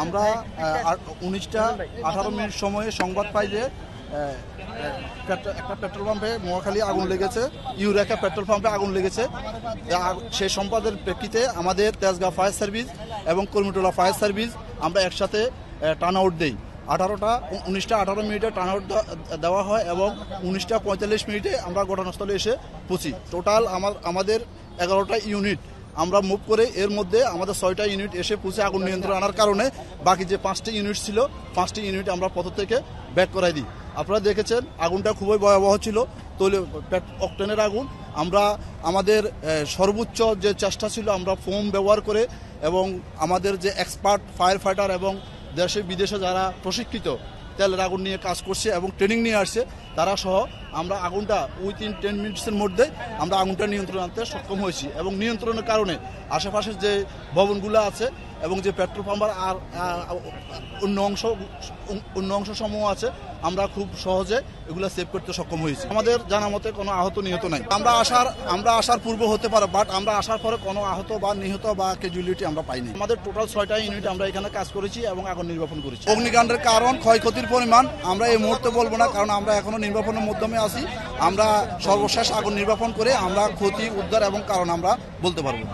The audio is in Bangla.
আমরা 19টা 18 মিনিট সময়ে সংবাদ পাই যে একটা পেট্রোল পাম্পে মহাখালী আগুন লেগেছে, ইউরেকা পেট্রোল পাম্পে আগুন লেগেছে। সেই সংবাদের প্রেক্ষিতে আমাদের তেজগাঁও ফায়ার সার্ভিস এবং কর্মীটোলা ফায়ার সার্ভিস আমরা একসাথে টার্ন আউট দিই। 19টা 18 মিনিটে টার্ন আউট দেওয়া হয় এবং 19টা 45 মিনিটে আমরা ঘটনাস্থলে এসে পৌঁছি। টোটাল আমাদের 11টা ইউনিট আমরা মুভ করে, এর মধ্যে আমাদের 6টা ইউনিট এসে পৌঁছে আগুন নিয়ন্ত্রণ আনার কারণে বাকি যে 5টি ইউনিট ছিল 5টি ইউনিট আমরা পথ থেকে ব্যাক করাই দিই। আপনারা দেখেছেন আগুনটা খুবই ভয়াবহ ছিল, তৈল অকটেনের আগুন। আমরা আমাদের সর্বোচ্চ যে চেষ্টা ছিল আমরা ফোম ব্যবহার করে এবং আমাদের যে এক্সপার্ট ফায়ার ফাইটার এবং দেশে বিদেশে যারা প্রশিক্ষিত তেলের আগুন নিয়ে কাজ করছে এবং ট্রেনিং নিয়ে আসছে তারা সহ আমরা আগুনটা উইথিন 10 মিনিটসের মধ্যে আমরা আগুনটা নিয়ন্ত্রণ আনতে সক্ষম হয়েছি। এবং নিয়ন্ত্রণের কারণে আশেপাশের যে ভবনগুলো আছে এবং যে পেট্রোল পাম্পের আর অন্য অংশ সমূহ আছে আমরা খুব সহজে এগুলো সেভ করতে সক্ষম হয়েছি। আমাদের জানা মতে কোনো আহত নিহত নাই। আমরা আসার পূর্ব হতে পারে, বাট আমরা আসার পরে কোনো আহত বা নিহত বা ক্যাজুয়ালিটি আমরা পাইনি। আমাদের টোটাল 6টা ইউনিট আমরা এখানে কাজ করেছি এবং আগুন নির্বাপন করেছি। অগ্নিকাণ্ডের কারণ, ক্ষয়ক্ষতির পরিমাণ আমরা এই মুহূর্তে বলবো না, কারণ আমরা এখনো নির্বাপনের মাধ্যমে আছি। আমরা সর্বশেষ আগুন নির্বাপন করে আমরা ক্ষতি উদ্ধার এবং কারণ আমরা বলতে পারবো।